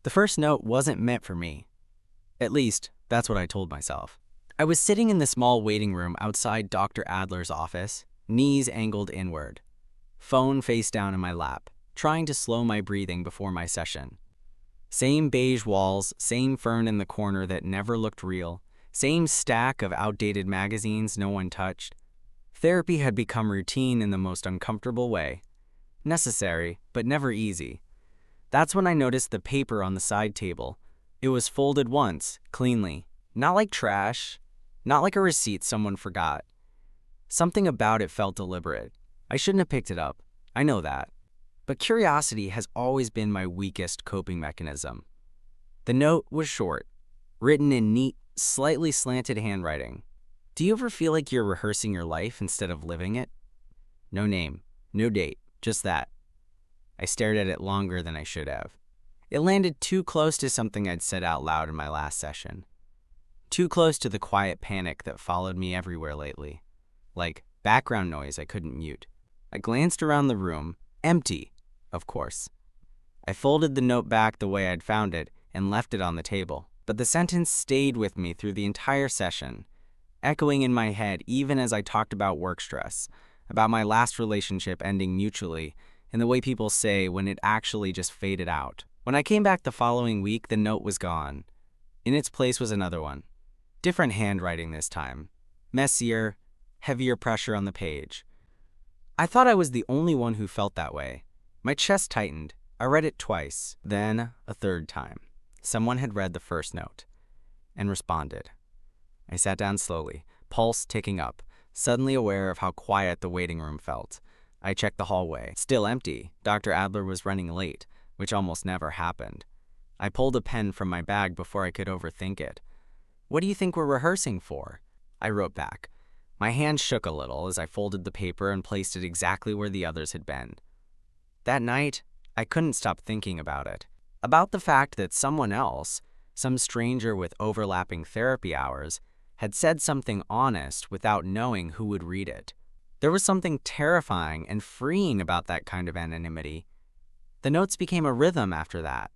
The first note wasn't meant for me. At least, that's what I told myself. I was sitting in the small waiting room outside Dr. Adler's office, knees angled inward, phone face down in my lap, trying to slow my breathing before my session. Same beige walls, same fern in the corner that never looked real, same stack of outdated magazines no one touched. Therapy had become routine in the most uncomfortable way. Necessary, but never easy. That's when I noticed the paper on the side table. It was folded once, cleanly. Not like trash, not like a receipt someone forgot. Something about it felt deliberate. I shouldn't have picked it up. I know that. But curiosity has always been my weakest coping mechanism. The note was short, written in neat, slightly slanted handwriting. Do you ever feel like you're rehearsing your life instead of living it? No name, no date, just that. I stared at it longer than I should have. It landed too close to something I'd said out loud in my last session. Too close to the quiet panic that followed me everywhere lately. Like background noise I couldn't mute. I glanced around the room, empty, of course. I folded the note back the way I'd found it and left it on the table. But the sentence stayed with me through the entire session, echoing in my head even as I talked about work stress, about my last relationship ending mutually, and the way people say when it actually just faded out. When I came back the following week, the note was gone. In its place was another one. Different handwriting this time. Messier, heavier pressure on the page. I thought I was the only one who felt that way. My chest tightened. I read it twice, then a third time. Someone had read the first note and responded. I sat down slowly, pulse ticking up, suddenly aware of how quiet the waiting room felt. I checked the hallway. Still empty. Dr. Adler was running late, which almost never happened. I pulled a pen from my bag before I could overthink it. What do you think we're rehearsing for? I wrote back. My hand shook a little as I folded the paper and placed it exactly where the others had been. That night, I couldn't stop thinking about it. About the fact that someone else, some stranger with overlapping therapy hours, had said something honest without knowing who would read it. There was something terrifying and freeing about that kind of anonymity. The notes became a rhythm after that.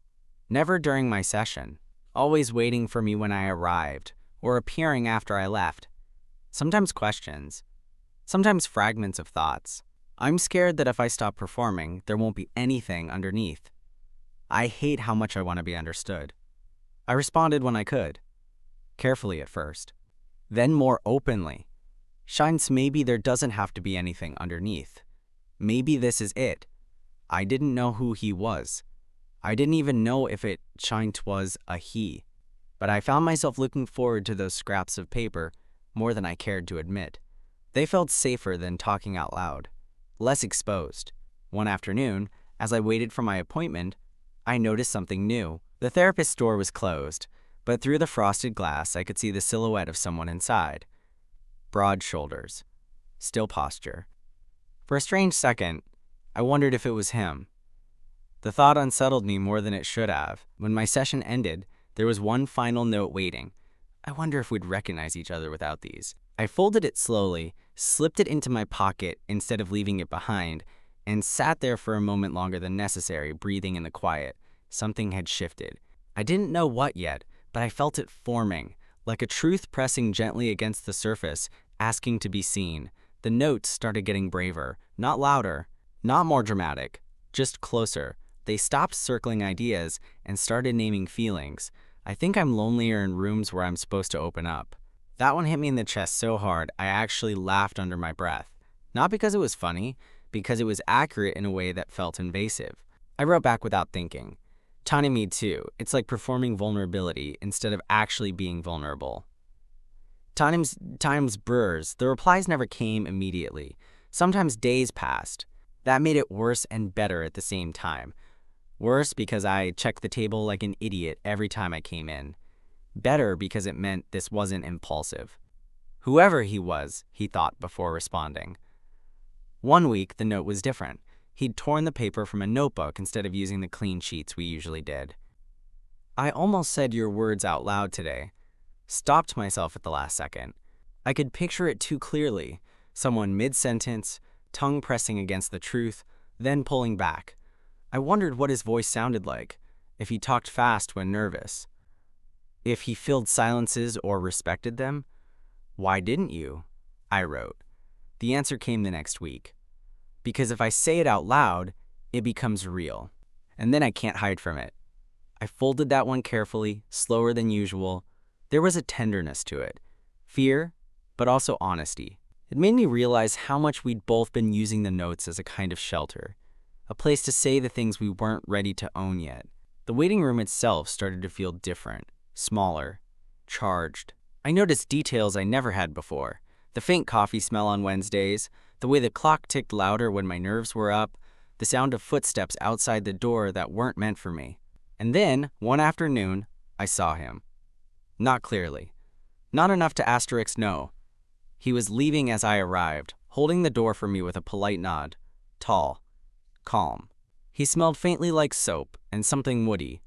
Never during my session, always waiting for me when I arrived, or appearing after I left. Sometimes questions, sometimes fragments of thoughts. I'm scared that if I stop performing, there won't be anything underneath. I hate how much I want to be understood. I responded when I could, carefully at first, then more openly. Shines, maybe there doesn't have to be anything underneath. Maybe this is it. I didn't know who he was. I didn't even know if it Shines was a he. But I found myself looking forward to those scraps of paper more than I cared to admit. They felt safer than talking out loud, less exposed. One afternoon, as I waited for my appointment, I noticed something new. The therapist's door was closed, but through the frosted glass I could see the silhouette of someone inside. Broad shoulders, still posture. For a strange second, I wondered if it was him. The thought unsettled me more than it should have. When my session ended, there was one final note waiting. I wonder if we'd recognize each other without these. I folded it slowly, slipped it into my pocket instead of leaving it behind, and sat there for a moment longer than necessary, breathing in the quiet. Something had shifted. I didn't know what yet, but I felt it forming, like a truth pressing gently against the surface, asking to be seen. The notes started getting braver, not louder, not more dramatic, just closer. They stopped circling ideas and started naming feelings. I think I'm lonelier in rooms where I'm supposed to open up. That one hit me in the chest so hard, I actually laughed under my breath. Not because it was funny, because it was accurate in a way that felt invasive. I wrote back without thinking. Tiny me too. It's like performing vulnerability instead of actually being vulnerable. Times brurs. The replies never came immediately. Sometimes days passed. That made it worse and better at the same time. Worse because I checked the table like an idiot every time I came in. Better because it meant this wasn't impulsive. Whoever he was, he thought before responding. One week, the note was different. He'd torn the paper from a notebook instead of using the clean sheets we usually did. I almost said your words out loud today. Stopped myself at the last second. I could picture it too clearly. Someone mid-sentence, tongue pressing against the truth, then pulling back. I wondered what his voice sounded like. if he talked fast when nervous, if he filled silences or respected them. Why didn't you? I wrote. The answer came the next week. Because if I say it out loud, it becomes real. And then I can't hide from it. I folded that one carefully, slower than usual. There was a tenderness to it. Fear, but also honesty. It made me realize how much we'd both been using the notes as a kind of shelter. A place to say the things we weren't ready to own yet. The waiting room itself started to feel different, smaller, charged. I noticed details I never had before. The faint coffee smell on Wednesdays, the way the clock ticked louder when my nerves were up, the sound of footsteps outside the door that weren't meant for me. And then, one afternoon, I saw him. Not clearly. Not enough to asterisk no. He was leaving as I arrived, holding the door for me with a polite nod. Tall. Calm. He smelled faintly like soap and something woody.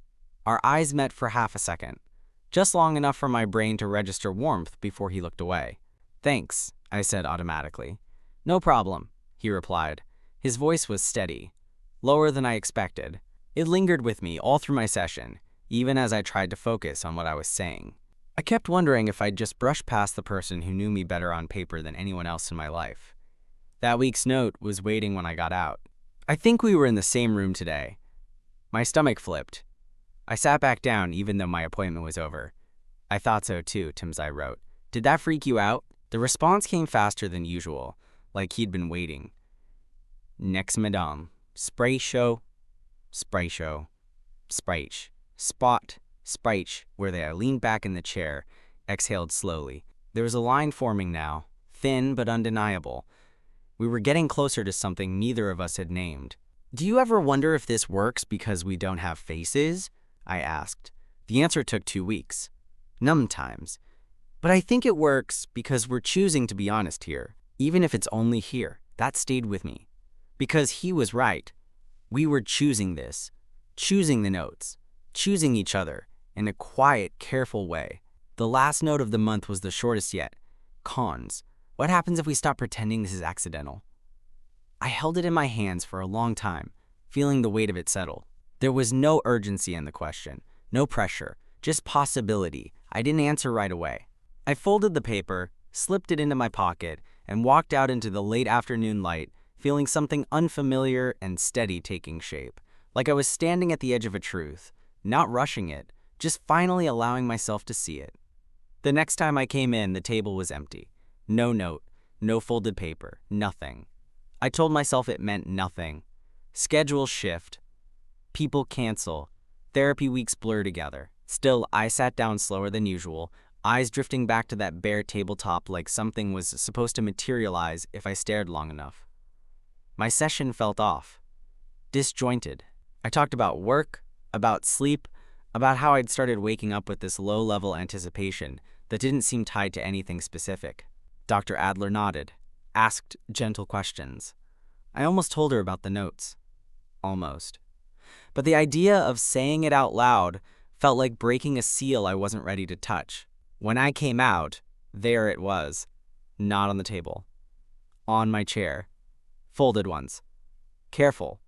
Our eyes met for half a second. Just long enough for my brain to register warmth before he looked away. Thanks, I said automatically. No problem, he replied. His voice was steady, lower than I expected. It lingered with me all through my session, even as I tried to focus on what I was saying. I kept wondering if I'd just brushed past the person who knew me better on paper than anyone else in my life. That week's note was waiting when I got out. I think we were in the same room today. My stomach flipped. I sat back down even though my appointment was over. I thought so too, Timsai wrote. Did that freak you out? The response came faster than usual, like he'd been waiting. Next, madame. Spray show, spreich, spot, spreich, where I leaned back in the chair, exhaled slowly. There was a line forming now, thin but undeniable. We were getting closer to something neither of us had named. Do you ever wonder if this works because we don't have faces? I asked. The answer took 2 weeks. Numb times. But I think it works because we're choosing to be honest here, even if it's only here. That stayed with me. Because he was right. We were choosing this, choosing the notes, choosing each other in a quiet, careful way. The last note of the month was the shortest yet. Cons. What happens if we stop pretending this is accidental? I held it in my hands for a long time, feeling the weight of it settle. There was no urgency in the question, no pressure, just possibility. I didn't answer right away. I folded the paper, slipped it into my pocket, and walked out into the late afternoon light, feeling something unfamiliar and steady taking shape, like I was standing at the edge of a truth, not rushing it, just finally allowing myself to see it. The next time I came in, the table was empty. No note, no folded paper, nothing. I told myself it meant nothing. Schedules shift. People cancel. Therapy weeks blur together. Still, I sat down slower than usual, eyes drifting back to that bare tabletop like something was supposed to materialize if I stared long enough. My session felt off. Disjointed. I talked about work, about sleep, about how I'd started waking up with this low-level anticipation that didn't seem tied to anything specific. Dr. Adler nodded, asked gentle questions. I almost told her about the notes. Almost. But the idea of saying it out loud felt like breaking a seal I wasn't ready to touch. When I came out, there it was. Not on the table. On my chair. Folded ones. Careful.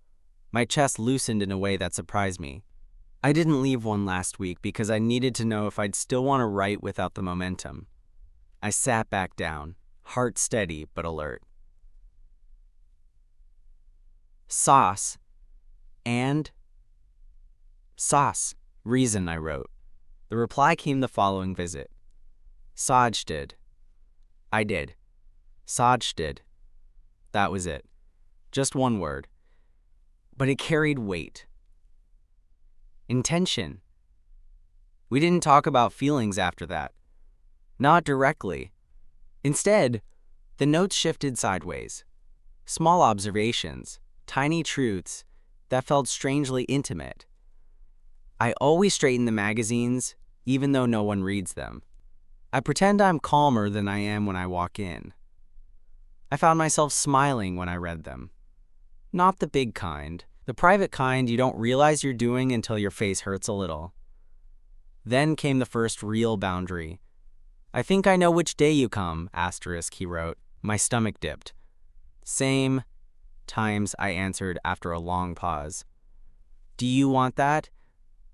My chest loosened in a way that surprised me. I didn't leave one last week because I needed to know if I'd still want to write without the momentum. I sat back down, heart steady but alert. Sauce. And? Sauce. Reason, I wrote. The reply came the following visit. Saj did. I did. Saj did. That was it. Just one word. But it carried weight. Intention. We didn't talk about feelings after that. Not directly. Instead, the notes shifted sideways. Small observations, tiny truths that felt strangely intimate. I always straighten the magazines, even though no one reads them. I pretend I'm calmer than I am when I walk in. I found myself smiling when I read them. Not the big kind, the private kind you don't realize you're doing until your face hurts a little. Then came the first real boundary. I think I know which day you come, asterisk, he wrote. My stomach dipped. Same times, I answered after a long pause. Do you want that?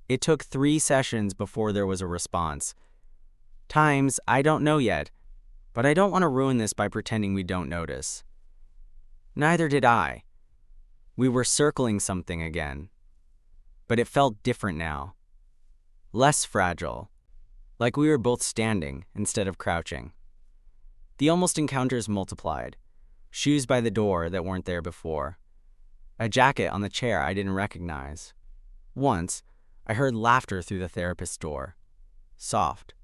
It took 3 sessions before there was a response. Times, I don't know yet, but I don't want to ruin this by pretending we don't notice. Neither did I. We were circling something again. But it felt different now. Less fragile. Like we were both standing instead of crouching. The almost encounters multiplied. Shoes by the door that weren't there before. A jacket on the chair I didn't recognize. Once, I heard laughter through the therapist's door. Soft,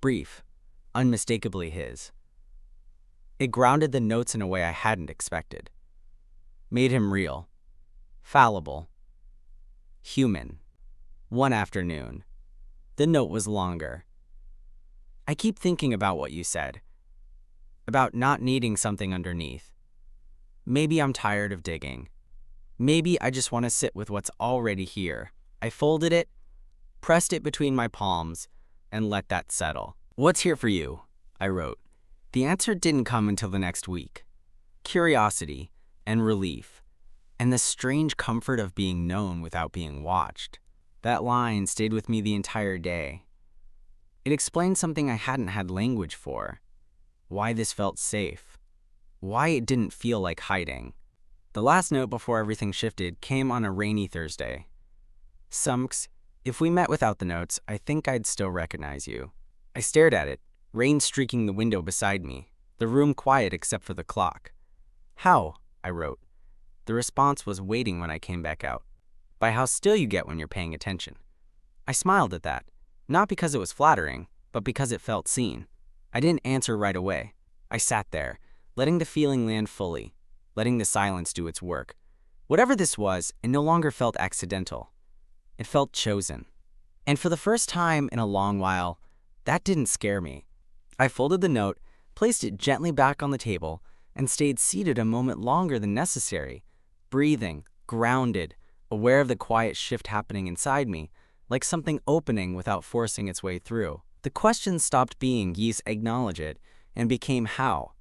brief, unmistakably his. It grounded the notes in a way I hadn't expected. Made him real. Fallible. Human. One afternoon. The note was longer. I keep thinking about what you said. About not needing something underneath. Maybe I'm tired of digging. Maybe I just want to sit with what's already here. I folded it, pressed it between my palms, and let that settle. What's here for you? I wrote. The answer didn't come until the next week. Curiosity and relief, and the strange comfort of being known without being watched. That line stayed with me the entire day. It explained something I hadn't had language for. Why this felt safe. Why it didn't feel like hiding. The last note before everything shifted came on a rainy Thursday. Sumks, if we met without the notes, I think I'd still recognize you. I stared at it, rain streaking the window beside me, the room quiet except for the clock. How? I wrote. The response was waiting when I came back out. By how still you get when you're paying attention. I smiled at that, not because it was flattering, but because it felt seen. I didn't answer right away. I sat there, letting the feeling land fully, letting the silence do its work. Whatever this was, it no longer felt accidental. It felt chosen. And for the first time in a long while, that didn't scare me. I folded the note, placed it gently back on the table, and stayed seated a moment longer than necessary, breathing, grounded, aware of the quiet shift happening inside me, like something opening without forcing its way through. The questions stopped being "yes, acknowledge it," and became how.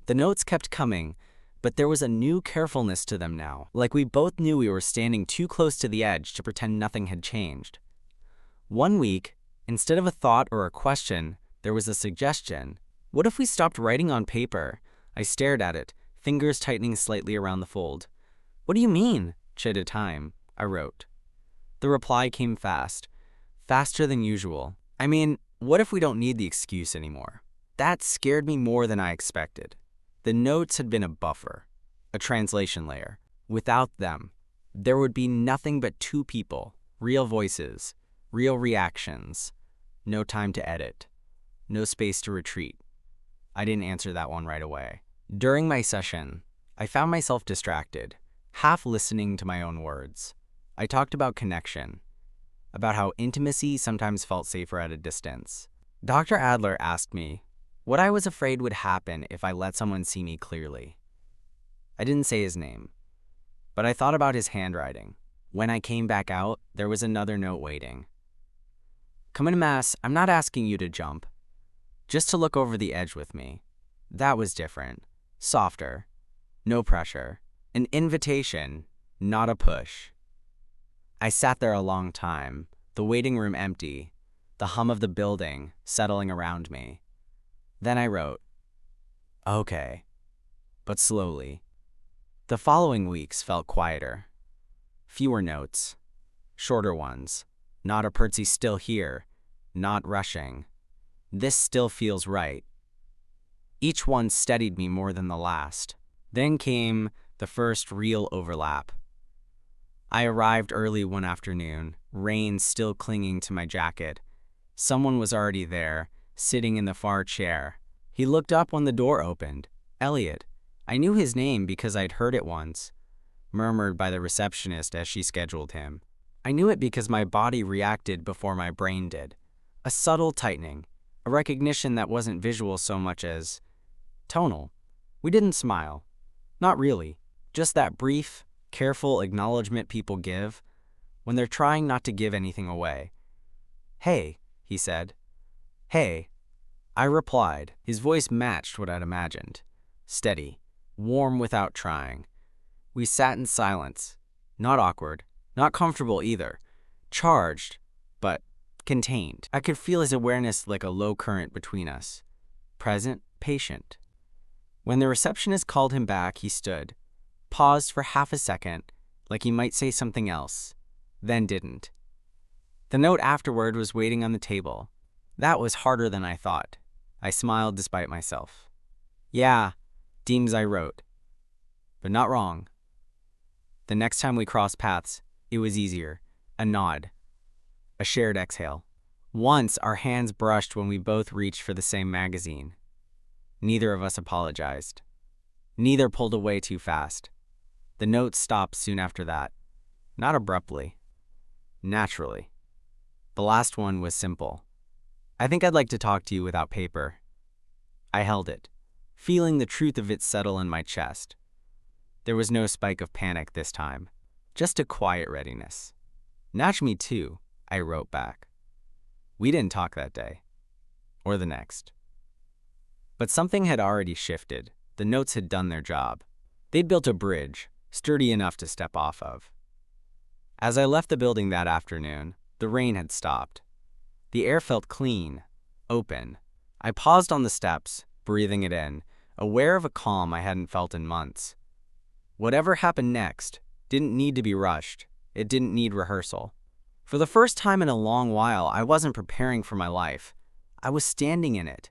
The notes kept coming, but there was a new carefulness to them now, like we both knew we were standing too close to the edge to pretend nothing had changed. One week, instead of a thought or a question, there was a suggestion. What if we stopped writing on paper? I stared at it, fingers tightening slightly around the fold. What do you mean? Chit at a time, I wrote. The reply came fast, faster than usual. I mean, what if we don't need the excuse anymore? That scared me more than I expected. The notes had been a buffer, a translation layer. Without them, there would be nothing but two people, real voices, real reactions, no time to edit, no space to retreat. I didn't answer that one right away. During my session, I found myself distracted, half listening to my own words. I talked about connection, about how intimacy sometimes felt safer at a distance. Dr. Adler asked me what I was afraid would happen if I let someone see me clearly. I didn't say his name, but I thought about his handwriting. When I came back out, there was another note waiting. Come in mass, I'm not asking you to jump. Just to look over the edge with me. That was different. Softer. No pressure. An invitation, not a push. I sat there a long time, the waiting room empty, the hum of the building settling around me. Then I wrote, okay, but slowly. The following weeks felt quieter. Fewer notes, shorter ones. Not a Pertsy still here, not rushing. This still feels right. Each one steadied me more than the last. Then came the first real overlap. I arrived early one afternoon, rain still clinging to my jacket. Someone was already there, sitting in the far chair. He looked up when the door opened. Elliot. I knew his name because I'd heard it once, murmured by the receptionist as she scheduled him. I knew it because my body reacted before my brain did. A subtle tightening, a recognition that wasn't visual so much as tonal. We didn't smile. Not really. Just that brief, careful acknowledgement people give when they're trying not to give anything away. Hey, he said. Hey. I replied. His voice matched what I'd imagined. Steady, warm without trying. We sat in silence. Not awkward, not comfortable either. Charged, contained. I could feel his awareness like a low current between us. Present, patient. When the receptionist called him back, he stood, paused for half a second, like he might say something else, then didn't. The note afterward was waiting on the table. That was harder than I thought. I smiled despite myself. Yeah, Deems I wrote. But not wrong. The next time we crossed paths, it was easier. A nod. A shared exhale. Once our hands brushed when we both reached for the same magazine. Neither of us apologized. Neither pulled away too fast. The note stopped soon after that. Not abruptly. Naturally. The last one was simple. I think I'd like to talk to you without paper. I held it, feeling the truth of it settle in my chest. There was no spike of panic this time, just a quiet readiness. Notch me too, I wrote back. We didn't talk that day, or the next. But something had already shifted. The notes had done their job. They'd built a bridge, sturdy enough to step off of. As I left the building that afternoon, the rain had stopped. The air felt clean, open. I paused on the steps, breathing it in, aware of a calm I hadn't felt in months. Whatever happened next didn't need to be rushed. It didn't need rehearsal. For the first time in a long while, I wasn't preparing for my life. I was standing in it.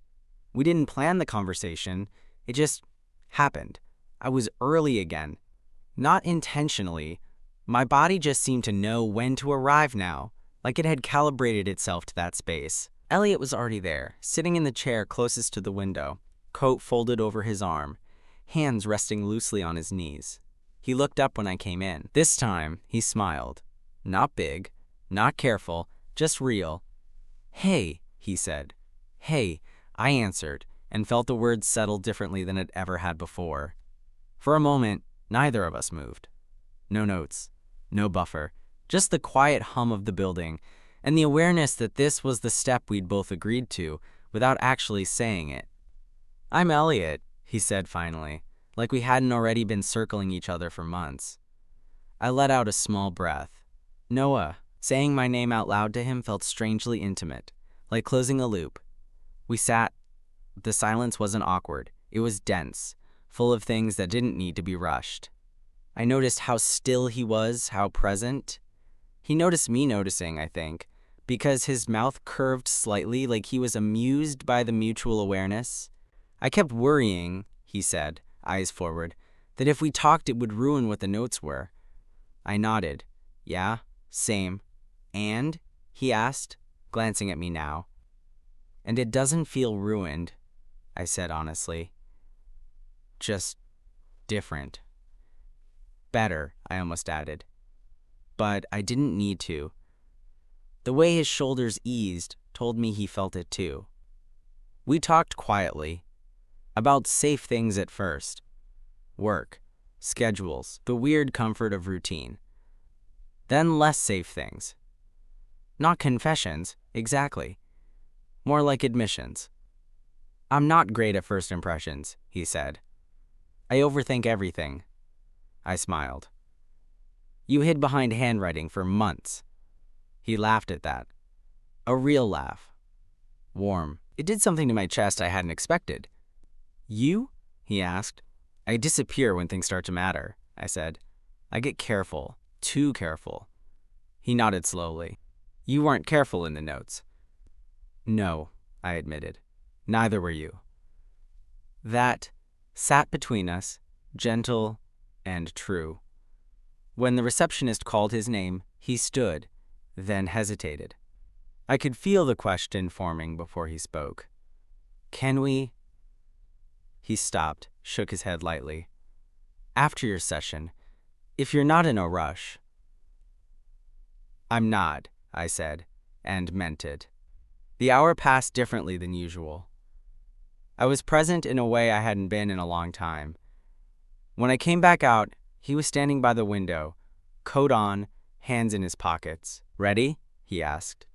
We didn't plan the conversation. It just happened. I was early again. Not intentionally. My body just seemed to know when to arrive now, like it had calibrated itself to that space. Elliot was already there, sitting in the chair closest to the window, coat folded over his arm, hands resting loosely on his knees. He looked up when I came in. This time, he smiled. Not big, not careful, just real. Hey, he said. Hey, I answered, and felt the words settle differently than it ever had before. For a moment, neither of us moved. No notes, no buffer, just the quiet hum of the building, and the awareness that this was the step we'd both agreed to, without actually saying it. I'm Elliot, he said finally, like we hadn't already been circling each other for months. I let out a small breath. Noah, saying my name out loud to him felt strangely intimate, like closing a loop. We sat. The silence wasn't awkward. It was dense, full of things that didn't need to be rushed. I noticed how still he was, how present. He noticed me noticing, I think, because his mouth curved slightly like he was amused by the mutual awareness. I kept worrying, he said, eyes forward, that if we talked it would ruin what the notes were. I nodded. Yeah, same. And? He asked, glancing at me now. And it doesn't feel ruined, I said honestly. Just different. Better, I almost added. But I didn't need to. The way his shoulders eased told me he felt it too. We talked quietly, about safe things at first. Work, schedules, the weird comfort of routine. Then less safe things. Not confessions, exactly. More like admissions. I'm not great at first impressions, he said. I overthink everything. I smiled. You hid behind handwriting for months. He laughed at that. A real laugh. Warm. It did something to my chest I hadn't expected. You? He asked. I disappear when things start to matter, I said. I get careful, too careful. He nodded slowly. You weren't careful in the notes. No, I admitted. Neither were you. That sat between us, gentle and true. When the receptionist called his name, he stood, then hesitated. I could feel the question forming before he spoke. Can we? He stopped, shook his head lightly. After your session, if you're not in a rush. I'm not, I said, and meant it. The hour passed differently than usual. I was present in a way I hadn't been in a long time. When I came back out, he was standing by the window, coat on, hands in his pockets. Ready? He asked.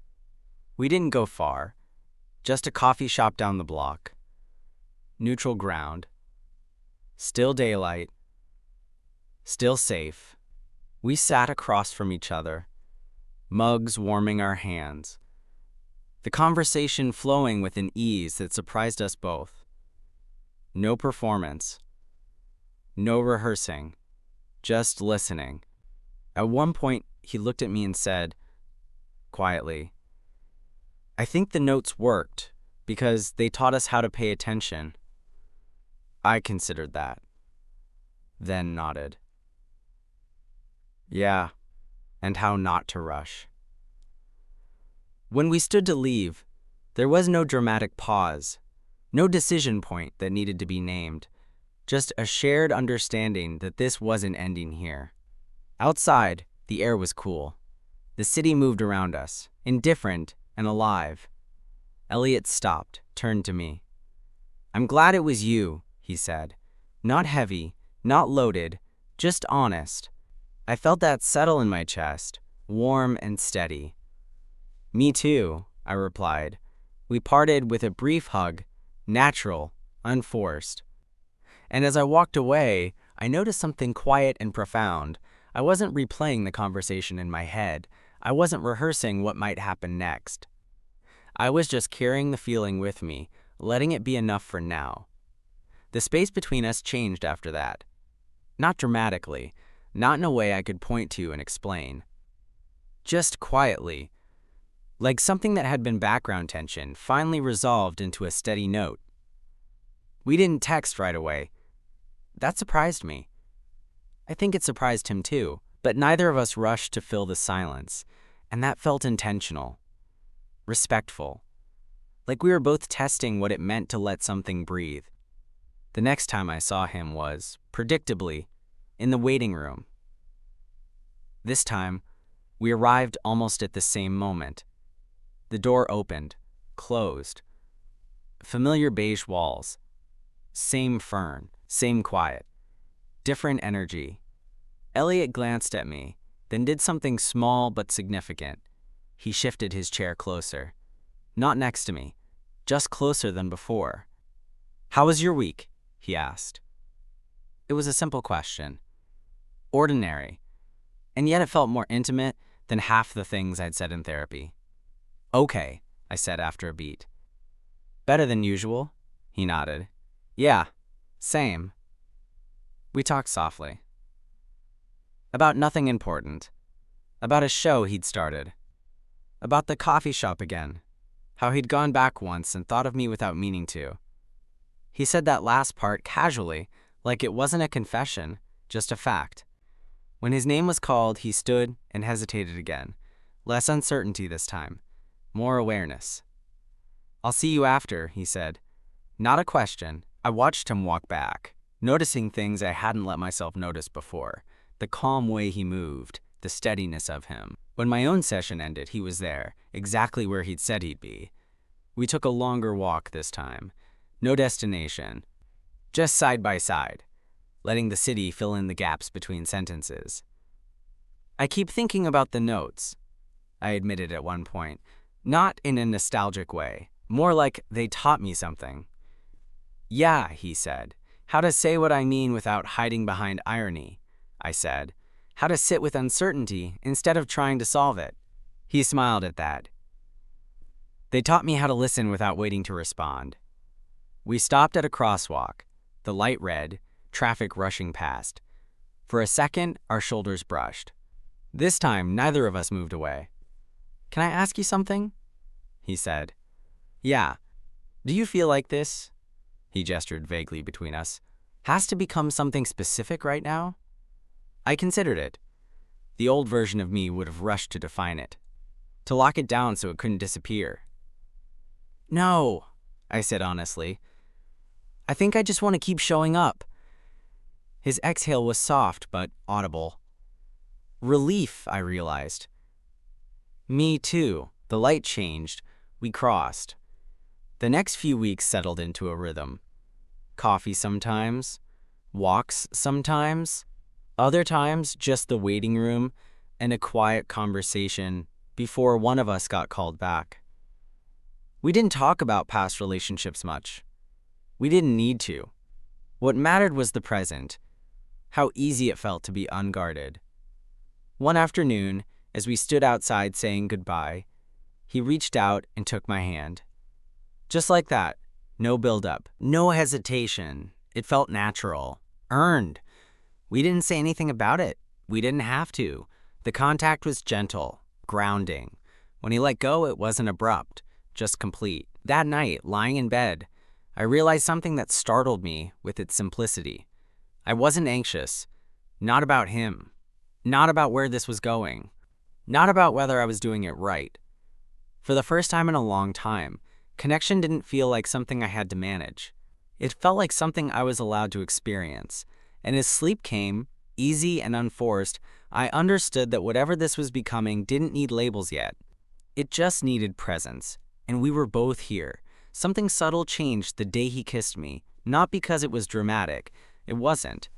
We didn't go far, just a coffee shop down the block. Neutral ground. Still daylight. Still safe. We sat across from each other, mugs warming our hands. the conversation flowing with an ease that surprised us both. No performance, no rehearsing, just listening. At one point, he looked at me and said, quietly, "I think the notes worked because they taught us how to pay attention." I considered that, then nodded. Yeah, and how not to rush. When we stood to leave, there was no dramatic pause, no decision point that needed to be named, just a shared understanding that this wasn't ending here. Outside, the air was cool. The city moved around us, indifferent and alive. Elliot stopped, turned to me. "I'm glad it was you," he said. Not heavy, not loaded, just honest. I felt that settle in my chest, warm and steady. "Me too," I replied. We parted with a brief hug, natural, unforced. And as I walked away, I noticed something quiet and profound. I wasn't replaying the conversation in my head. I wasn't rehearsing what might happen next. I was just carrying the feeling with me, letting it be enough for now. The space between us changed after that. Not dramatically, not in a way I could point to and explain. Just quietly, like something that had been background tension finally resolved into a steady note. We didn't text right away. That surprised me. I think it surprised him too, but neither of us rushed to fill the silence, and that felt intentional, respectful, like we were both testing what it meant to let something breathe. The next time I saw him was, predictably, in the waiting room. This time, we arrived almost at the same moment. The door opened, closed. Familiar beige walls. Same fern, same quiet. Different energy. Elliot glanced at me, then did something small but significant. He shifted his chair closer. Not next to me, just closer than before. "How was your week?" he asked. It was a simple question. Ordinary. And yet it felt more intimate than half the things I'd said in therapy. "Okay," I said after a beat. "Better than usual?" He nodded. "Yeah, same." We talked softly. About nothing important. About a show he'd started. About the coffee shop again. How he'd gone back once and thought of me without meaning to. He said that last part casually, like it wasn't a confession, just a fact. When his name was called, he stood and hesitated again. Less uncertainty this time. More awareness. "I'll see you after," he said. Not a question. I watched him walk back, noticing things I hadn't let myself notice before. The calm way he moved, the steadiness of him. When my own session ended, he was there, exactly where he'd said he'd be. We took a longer walk this time. No destination. Just side by side, letting the city fill in the gaps between sentences. "I keep thinking about the notes," I admitted at one point. Not in a nostalgic way, more like they taught me something. "Yeah," he said. "How to say what I mean without hiding behind irony," I said. "How to sit with uncertainty instead of trying to solve it." He smiled at that. "They taught me how to listen without waiting to respond." We stopped at a crosswalk, the light red, traffic rushing past. For a second, our shoulders brushed. This time, neither of us moved away. "Can I ask you something?" he said. "Yeah. Do you feel like this?" He gestured vaguely between us. "Has to become something specific right now?" I considered it. The old version of me would have rushed to define it, to lock it down so it couldn't disappear. "No," I said honestly. "I think I just want to keep showing up." His exhale was soft but audible. Relief, I realized. Me too. The light changed. We crossed. The next few weeks settled into a rhythm. Coffee sometimes, walks sometimes, other times just the waiting room and a quiet conversation before one of us got called back. We didn't talk about past relationships much. We didn't need to. What mattered was the present, how easy it felt to be unguarded. One afternoon, as we stood outside saying goodbye, He reached out and took my hand. Just like that. No build-up. No hesitation. It felt natural. Earned. We didn't say anything about it. We didn't have to. The contact was gentle, grounding. When he let go, it wasn't abrupt, just complete. That night, lying in bed, I realized something that startled me with its simplicity. I wasn't anxious. Not about him. Not about where this was going. Not about whether I was doing it right. For the first time in a long time, connection didn't feel like something I had to manage. It felt like something I was allowed to experience. And as sleep came, easy and unforced, I understood that whatever this was becoming didn't need labels yet. It just needed presence. And we were both here. Something subtle changed the day he kissed me, not because it was dramatic. It wasn't.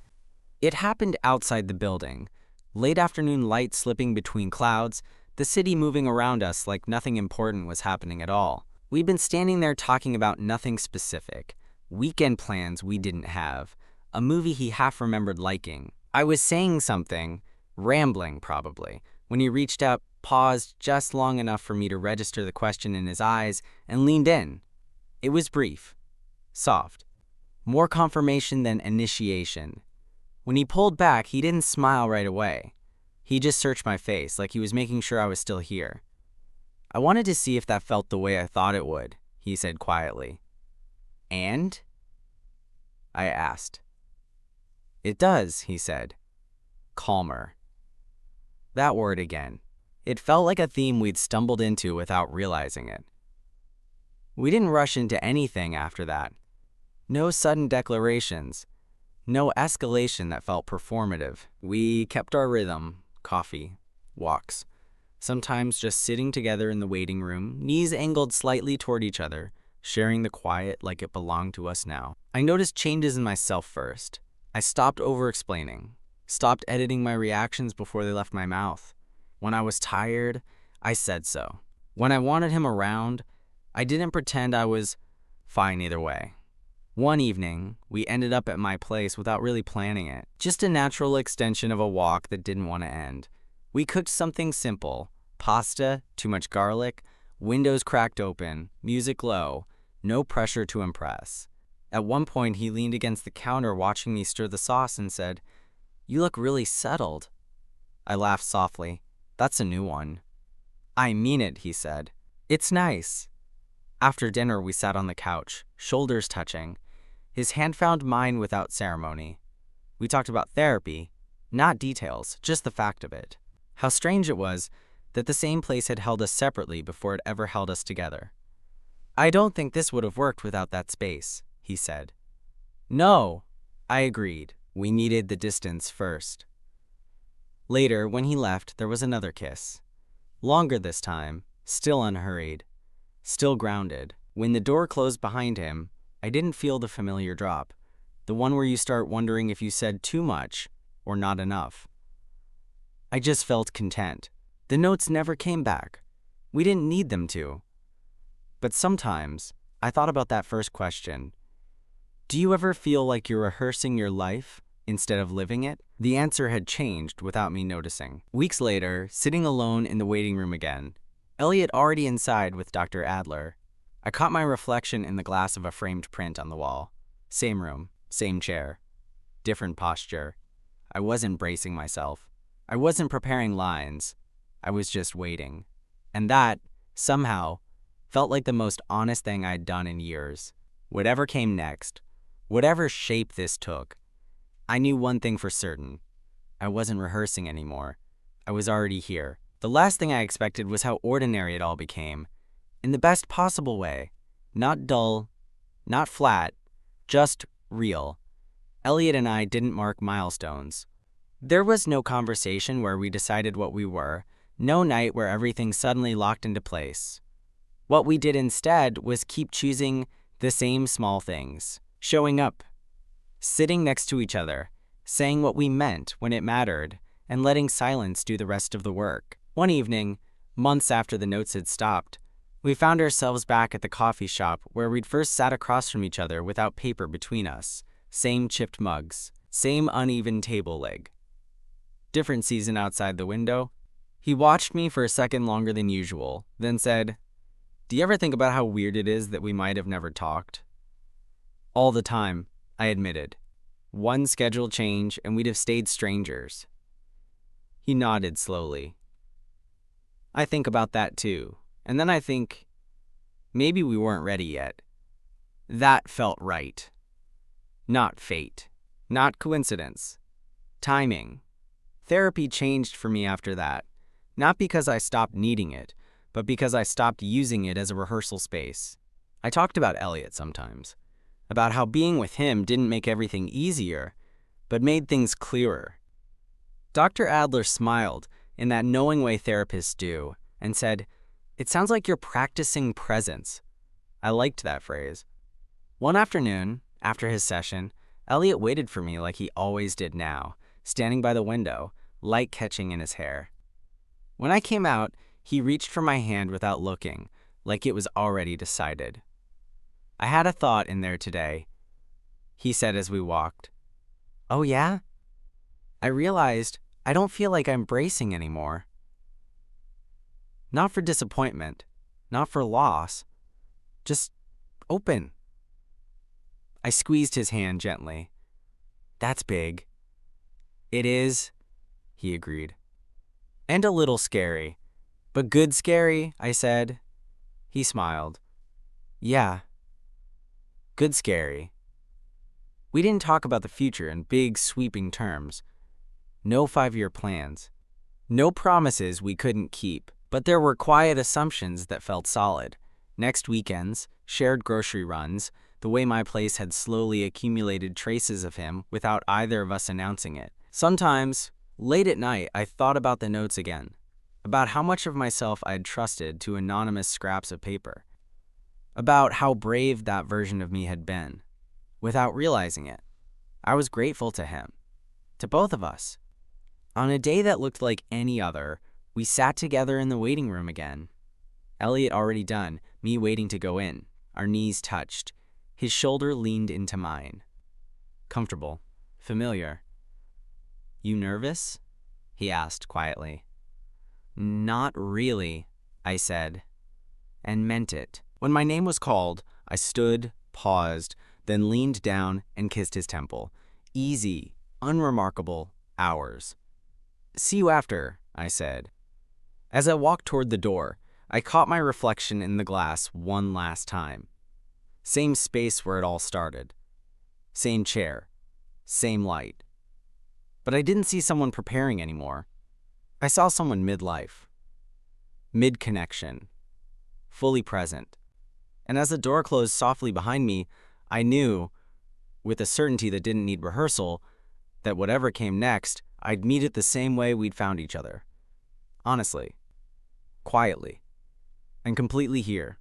It happened outside the building. Late afternoon light slipping between clouds, the city moving around us like nothing important was happening at all. We'd been standing there talking about nothing specific. Weekend plans we didn't have. A movie he half remembered liking. I was saying something, rambling probably, when he reached up, paused just long enough for me to register the question in his eyes, and leaned in. It was brief, soft, more confirmation than initiation. When he pulled back, he didn't smile right away. He just searched my face like he was making sure I was still here. I wanted to see if that felt the way I thought it would, he said quietly. And? I asked. It does, he said. Calmer. That word again. It felt like a theme we'd stumbled into without realizing it. We didn't rush into anything after that. No sudden declarations. No escalation that felt performative. We kept our rhythm, coffee, walks. Sometimes just sitting together in the waiting room, knees angled slightly toward each other, sharing the quiet like it belonged to us now. I noticed changes in myself first. I stopped over-explaining, stopped editing my reactions before they left my mouth. When I was tired, I said so. When I wanted him around, I didn't pretend I was fine either way. One evening, we ended up at my place without really planning it. Just a natural extension of a walk that didn't want to end. We cooked something simple. Pasta, too much garlic, windows cracked open, music low, no pressure to impress. At one point, he leaned against the counter watching me stir the sauce and said, "You look really settled." I laughed softly. "That's a new one." "I mean it," he said. "It's nice." After dinner, we sat on the couch, shoulders touching. His hand found mine without ceremony. We talked about therapy, not details, just the fact of it. How strange it was that the same place had held us separately before it ever held us together. "I don't think this would have worked without that space," he said. "No," I agreed. We needed the distance first. Later, when he left, there was another kiss. Longer this time, still unhurried, still grounded. When the door closed behind him, I didn't feel the familiar drop, the one where you start wondering if you said too much or not enough. I just felt content. The notes never came back. We didn't need them to. But sometimes, I thought about that first question. Do you ever feel like you're rehearsing your life instead of living it? The answer had changed without me noticing. Weeks later, sitting alone in the waiting room again, Elliot already inside with Dr. Adler, I caught my reflection in the glass of a framed print on the wall. Same room, same chair, different posture. I wasn't bracing myself. I wasn't preparing lines. I was just waiting. And that, somehow, felt like the most honest thing I'd done in years. Whatever came next, whatever shape this took, I knew one thing for certain. I wasn't rehearsing anymore. I was already here. The last thing I expected was how ordinary it all became. In the best possible way. Not dull, not flat, just real. Elliot and I didn't mark milestones. There was no conversation where we decided what we were, no night where everything suddenly locked into place. What we did instead was keep choosing the same small things. Showing up, sitting next to each other, saying what we meant when it mattered, and letting silence do the rest of the work. One evening, months after the notes had stopped, we found ourselves back at the coffee shop where we'd first sat across from each other without paper between us. Same chipped mugs, same uneven table leg. Different season outside the window. He watched me for a second longer than usual, then said, Do you ever think about how weird it is that we might have never talked? All the time, I admitted. One schedule change and we'd have stayed strangers. He nodded slowly. I think about that too. And then I think, maybe we weren't ready yet. That felt right. Not fate. Not coincidence. Timing. Therapy changed for me after that. Not because I stopped needing it, but because I stopped using it as a rehearsal space. I talked about Elliot sometimes. About how being with him didn't make everything easier, but made things clearer. Dr. Adler smiled in that knowing way therapists do and said, "It sounds like you're practicing presence." I liked that phrase. One afternoon, after his session, Elliot waited for me like he always did now, standing by the window, light catching in his hair. When I came out, he reached for my hand without looking, like it was already decided. "I had a thought in there today," he said as we walked. "Oh yeah?" I realized I don't feel like I'm bracing anymore. Not for disappointment, not for loss, just open. I squeezed his hand gently. "That's big." "It is," he agreed. "And a little scary. But good scary," I said. He smiled. "Yeah, good scary." We didn't talk about the future in big, sweeping terms. No 5-year plans. No promises we couldn't keep, but there were quiet assumptions that felt solid. Next weekends, shared grocery runs, the way my place had slowly accumulated traces of him without either of us announcing it. Sometimes, late at night, I thought about the notes again, about how much of myself I had trusted to anonymous scraps of paper, about how brave that version of me had been. Without realizing it, I was grateful to him, to both of us. On a day that looked like any other, we sat together in the waiting room again. Elliot already done, me waiting to go in. Our knees touched. His shoulder leaned into mine. Comfortable. Familiar. "You nervous?" he asked quietly. "Not really," I said, and meant it. When my name was called, I stood, paused, then leaned down and kissed his temple. Easy, unremarkable, hours. "See you after," I said. As I walked toward the door, I caught my reflection in the glass one last time. Same space where it all started. Same chair. Same light. But I didn't see someone preparing anymore. I saw someone midlife. Mid-connection. Fully present. And as the door closed softly behind me, I knew, with a certainty that didn't need rehearsal, that whatever came next, I'd meet it the same way we'd found each other. Honestly. Quietly. And completely here.